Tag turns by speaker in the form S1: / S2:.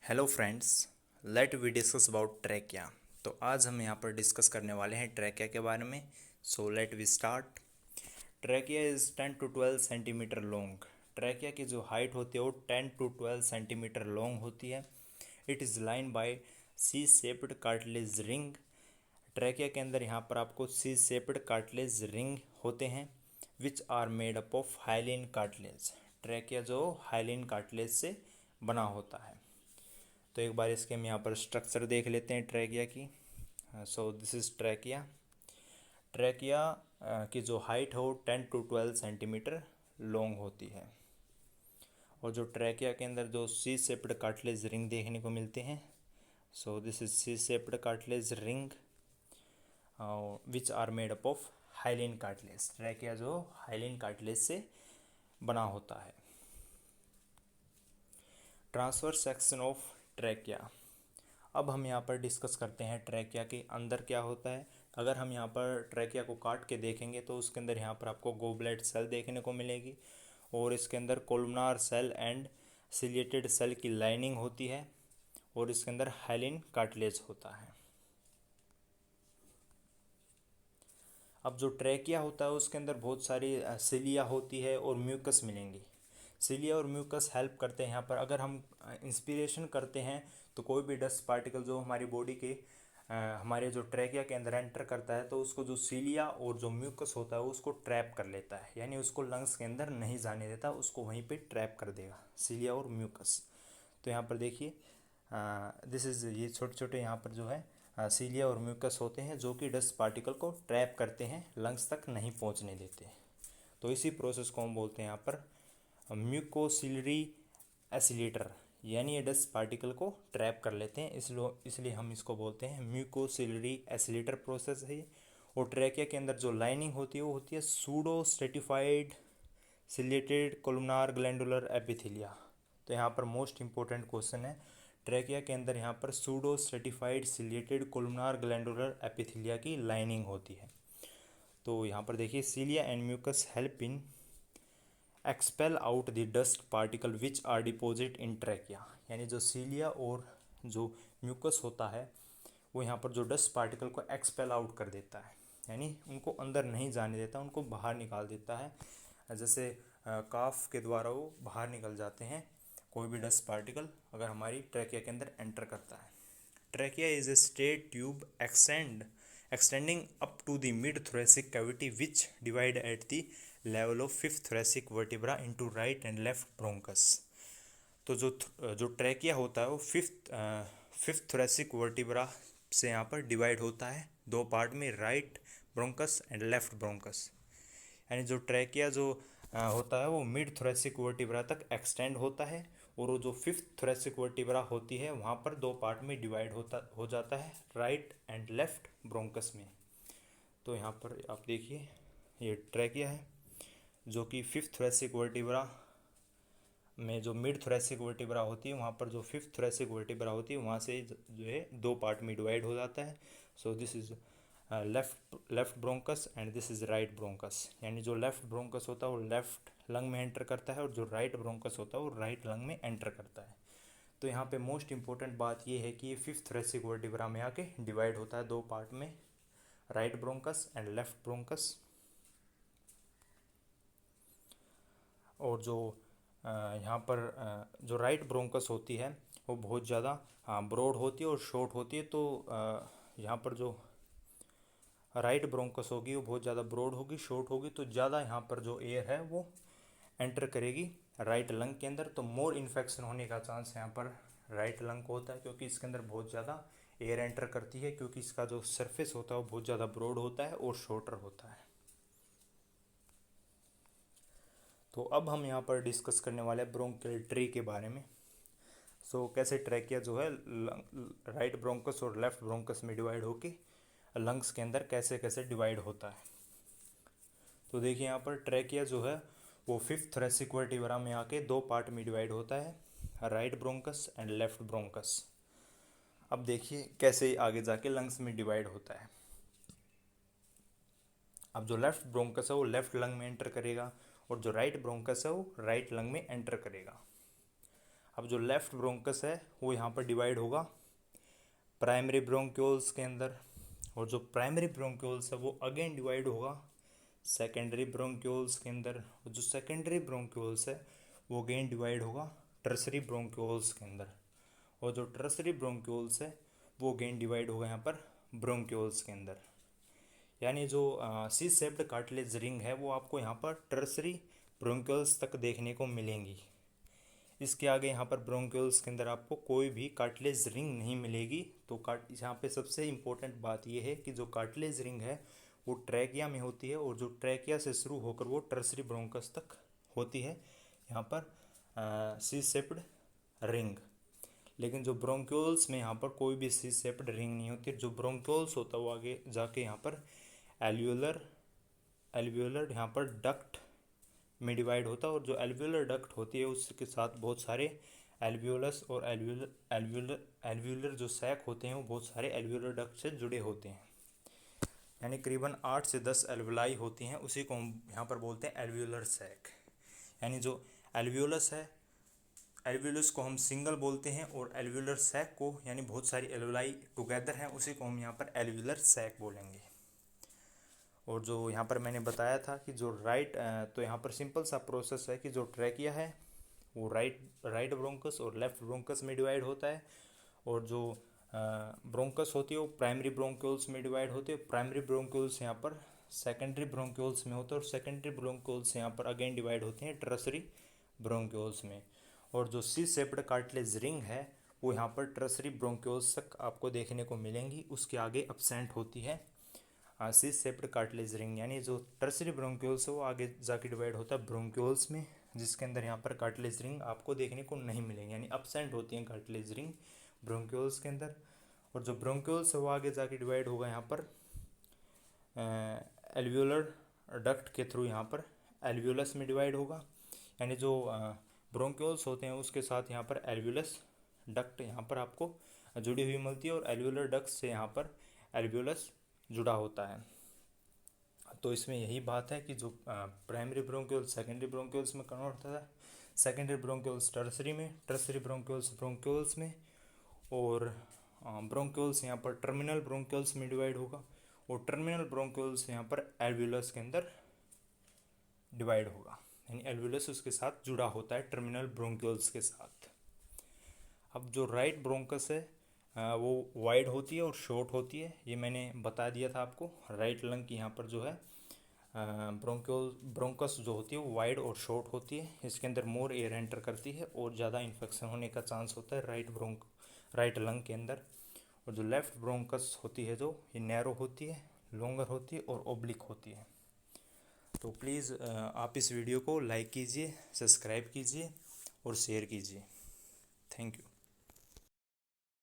S1: Hello friends, let we discuss about trachea. तो आज हम यहाँ पर डिस्कस करने वाले हैं ट्रैकिया के बारे में। So let we start. Trachea is 10 to 12 centimetre long. Trachea की जो हाइट होती है वो 10 to 12 सेंटीमीटर लॉन्ग होती है। It is line by C shaped cartilage ring. Trachea के अंदर यहाँ पर आपको सी शेप्ड कार्टिलेज रिंग होते हैं which are made up of hyaline cartilage. Trachea जो हाइलिन कार्टिलेज से बना होता है। तो एक बार इसके हम यहाँ पर स्ट्रक्चर देख लेते हैं ट्रैकिया की। So this is trachea. Trachea की जो हाइट है वो 10 to 12 सेंटीमीटर लॉन्ग होती है। और जो ट्रैकिया के अंदर जो सी शेप्ड कार्टिलेज रिंग देखने को मिलते हैं, so this is C shaped cartilage ring which are made up of hyaline cartilage. Trachea जो हाइलिन कार्टिलेज से बना होता है। Transverse section of trachea. अब हम यहाँ पर डिस्कस करते हैं ट्रैकिया के अंदर क्या होता है। अगर हम यहाँ पर ट्रैकिया को काट के देखेंगे तो उसके अंदर यहाँ पर आपको गोबलेट सेल देखने को मिलेगी और इसके अंदर columnar cell and ciliated cell की लाइनिंग होती है और इसके अंदर हाइलिन कार्टिलेज होता है। अब जो ट्रैकिया होता है उसके अंदर बहुत सारी सिलिया होती है और म्यूकस मिलेंगी। सिलिया और म्यूकस हेल्प करते हैं यहाँ पर। अगर हम इंस्पिरेशन करते हैं तो कोई भी डस्ट पार्टिकल जो हमारी बॉडी के हमारे जो ट्रैकिया के अंदर एंटर करता है तो उसको जो सिलिया और जो म्यूकस होता है उसको ट्रैप कर लेता है, यानी उसको लंग्स के अंदर नहीं जाने देता, उसको वहीं पे ट्रैप कर देगा सिलिया और म्यूकस। तो यहाँ पर देखिए दिस इज़ ये छोटे छोटे यहाँ पर जो है सिलिया और म्यूकस होते हैं जो कि डस्ट पार्टिकल को ट्रैप करते हैं, लंग्स तक नहीं पहुँचने देते। तो इसी प्रोसेस को हम बोलते हैं यहाँ पर म्यूकोसिलरी एसिलेटर, यानी ये डस्ट पार्टिकल को ट्रैप कर लेते हैं, इसलिए हम इसको बोलते हैं म्यूकोसिलरी एसिलेटर प्रोसेस है। और ट्रैकिया के अंदर जो लाइनिंग होती है वो होती है pseudo stratified ciliated columnar glandular epithelia. तो यहाँ पर मोस्ट इंपॉर्टेंट क्वेश्चन है, ट्रैकिया के अंदर यहाँ पर pseudo stratified ciliated columnar glandular epithelia की लाइनिंग होती है। तो यहाँ पर देखिए cilia and mucus help in expel out the dust particle which are deposit in trachea, यानी जो सीलिया और जो म्यूकस होता है वो यहाँ पर जो डस्ट पार्टिकल को एक्सपेल आउट कर देता है, यानी उनको अंदर नहीं जाने देता, उनको बाहर निकाल देता है। जैसे काफ के द्वारा वो बाहर निकल जाते हैं कोई भी डस्ट पार्टिकल अगर हमारी ट्रैकिया के अंदर एंटर करता है। Trachea is a straight tube extending up to the mid thoracic cavity which divide at the level of fifth thoracic vertebra into right and left bronchus। तो जो ट्रैकिया होता है वो फिफ्थ थोरेसिक वर्टिब्रा से यहाँ पर डिवाइड होता है दो पार्ट में, right bronchus and left bronchus. यानी जो ट्रैकिया जो होता है वो मिड थोरेसिक वर्टिब्रा तक एक्सटेंड होता है और वो जो फिफ्थ थोरेसिक वर्टिब्रा होती है वहाँ पर दो पार्ट में डिवाइड हो जाता है, राइट एंड लेफ्ट ब्रोंकस में। तो यहाँ पर आप देखिए ये ट्रैकिया है जो कि फिफ्थ थोरेसिक वर्टिब्रा में जो मिड थोरेसिक वर्टिब्रा होती है वहाँ पर जो फिफ्थ थोरेसिक वर्टिब्रा होती है वहाँ से जो है दो पार्ट में डिवाइड हो जाता है। So this is left bronchus and this is right bronchus, यानी जो लेफ्ट ब्रोंकस होता है वो लेफ्ट लंग में एंटर करता है और जो राइट ब्रोंकस होता है वो राइट लंग में एंटर करता है। तो यहाँ पे मोस्ट इंपॉर्टेंट बात ये है कि ये फिफ्थ थोरेसिक वर्टिब्रा में आके डिवाइड होता है दो पार्ट में, right bronchus and left bronchus. और जो यहाँ पर जो राइट ब्रोंकस होती है वो बहुत ज़्यादा ब्रॉड होती है और शॉर्ट होती है। तो यहाँ पर जो राइट ब्रोंकस होगी वो बहुत ज़्यादा ब्रॉड होगी, शॉर्ट होगी, तो ज़्यादा यहाँ पर जो एयर है वो एंटर करेगी राइट लंग के अंदर। तो मोर इन्फेक्शन होने का चांस यहाँ पर राइट लंग को होता है क्योंकि इसके अंदर बहुत ज़्यादा एयर एंटर करती है, क्योंकि इसका जो सरफेस होता है वो बहुत ज़्यादा ब्रॉड होता है और शॉर्टर होता है। तो अब हम यहाँ पर डिस्कस करने वाले हैं ब्रोंकियल ट्री के बारे में। सो कैसे ट्रैकिया जो है राइट ब्रोंकस और लेफ्ट ब्रोंकस में डिवाइड होके लंग्स के अंदर कैसे कैसे डिवाइड होता है। तो देखिए यहाँ पर ट्रैकिया जो है वो फिफ्थ थोरेसिक वर्टिब्रा में आके दो पार्ट में डिवाइड होता है, right bronchus and left bronchus. अब देखिए कैसे आगे जाके लंग्स में डिवाइड होता है। अब जो लेफ्ट ब्रोंकस है वो लेफ्ट लंग में एंटर करेगा और जो राइट ब्रोंकस है वो राइट लंग में एंटर करेगा। अब जो लेफ्ट ब्रोंकस है वो यहाँ पर डिवाइड होगा प्राइमरी ब्रोंक्यूल्स के अंदर, और जो प्राइमरी ब्रोंक्यूल्स है वो अगेन डिवाइड होगा सेकेंडरी ब्रोंक्यूल्स के अंदर, और जो सेकेंडरी ब्रोंक्यूल्स है वो अगेन डिवाइड होगा टर्सरी ब्रोंक्यूल्स के अंदर, और जो टर्सरी ब्रोंक्यूल्स है वो अगेन डिवाइड होगा यहाँ पर ब्रोंक्यूल्स के अंदर। यानी जो सी शेप्ड कार्टिलेज रिंग है वो आपको यहाँ पर टर्सरी ब्रोंक्यूल्स तक देखने को मिलेंगी। इसके आगे यहाँ पर ब्रोंक्यूल्स के अंदर आपको कोई भी कार्टिलेज रिंग नहीं मिलेगी। तो यहाँ पे सबसे इम्पोर्टेंट बात यह है कि जो कार्टिलेज रिंग है वो ट्रैकिया में होती है, और जो ट्रैकिया से शुरू होकर वो टर्सरी ब्रोंकस तक होती है यहाँ पर सी शेप्ड रिंग। लेकिन जो ब्रोंक्यूल्स में यहाँ पर कोई भी सी शेप्ड रिंग नहीं होती। जो ब्रोंक्यूल्स होता है वो आगे जाके यहाँ पर एल्वियोलर यहाँ पर डक्ट में डिवाइड होता है, और जो एल्वियोलर डक्ट होती है उसके साथ बहुत सारे एल्वियोलस और एल्वियोलर जो सैक होते हैं वो बहुत सारे एल्वियोलर डक्ट से जुड़े होते हैं। यानी करीबन 8 से 10 एल्वियोलाई होती हैं, उसी को हम यहाँ पर बोलते हैं एल्वियोलर सैक। यानी जो एल्वियोलस है, एल्वियोलस को हम सिंगल बोलते हैं, और एल्वियोलर सैक को यानी बहुत सारी एल्वियोलाई टुगेदर हैं उसी को हम यहाँ पर एल्वियोलर सैक बोलेंगे। और जो यहाँ पर मैंने बताया था कि जो तो यहाँ पर सिंपल सा प्रोसेस है कि जो ट्रैकिया है वो राइट ब्रोंकस और लेफ्ट ब्रोंकस में डिवाइड होता है, और जो ब्रोंकस होती है वो प्राइमरी ब्रोंक्यूल्स में डिवाइड होती है। प्राइमरी ब्रोंक्यूल्स यहाँ पर सेकेंडरी ब्रोंक्यूल्स में होते हैं, और सेकेंडरी ब्रोंक्यूल्स यहाँ पर अगेन डिवाइड होते हैं टर्सरी ब्रोंक्यूल्स में। और जो सी शेप्ड कार्टिलेज रिंग है वो यहाँ पर टर्सरी ब्रोंक्यूल्स तक आपको देखने को मिलेंगी, उसके आगे अब्सेंट होती है सी शेप्ड कार्टिलेज रिंग। यानी जो टर्सरी ब्रोंक्यूल्स है वो आगे जाके डिवाइड होता है ब्रोंक्यूल्स में, जिसके अंदर यहाँ पर कार्टिलेज रिंग आपको देखने को नहीं मिलेंगे, यानी अब्सेंट होती हैं कार्टिलेज रिंग ब्रोंक्यूल्स के अंदर। और जो ब्रोंक्यूल्स है वो आगे जाके डिवाइड होगा यहाँ पर एल्वियोलर डक्ट के थ्रू, यहाँ पर एल्वियोलस में डिवाइड होगा। यानी जो ब्रोंक्यूल्स होते हैं उसके साथ यहाँ पर एल्वियोलस डक्ट यहाँ पर आपको जुड़ी हुई मिलती है, और एल्वियोलर डक्ट से यहाँ पर एल्वियोलस जुड़ा होता है। तो इसमें यही बात है कि जो प्राइमरी ब्रोंक्यूल्स सेकेंडरी ब्रोंक्यूल्स में कन्वर्ट होता है, सेकेंडरी ब्रोंक्यूल्स टर्सरी में, टर्सरी ब्रोंक्यूल्स ब्रोंक्यूल्स में, और ब्रोंक्यूल्स यहाँ पर टर्मिनल ब्रोंक्यूल्स में डिवाइड होगा, और टर्मिनल ब्रोंक्यूल्स यहाँ पर एल्वियोलस के अंदर डिवाइड होगा। यानी एल्वियोलस उसके साथ जुड़ा होता है टर्मिनल ब्रोंक्यूल्स के साथ। अब जो राइट ब्रोंकस है वो वाइड होती है और शॉर्ट होती है, ये मैंने बता दिया था आपको। राइट लंग की यहाँ पर जो है ब्रोंकस जो होती है वो वाइड और शॉर्ट होती है, इसके अंदर मोर एयर एंटर करती है और ज़्यादा इन्फेक्शन होने का चांस होता है राइट लंग के अंदर। और जो लेफ़्ट ब्रोंकस होती है जो ये नैरो होती है, लॉन्गर होती है और ओब्लिक होती है। तो प्लीज़ आप इस वीडियो को लाइक कीजिए, सब्सक्राइब कीजिए और शेयर कीजिए। Thank you.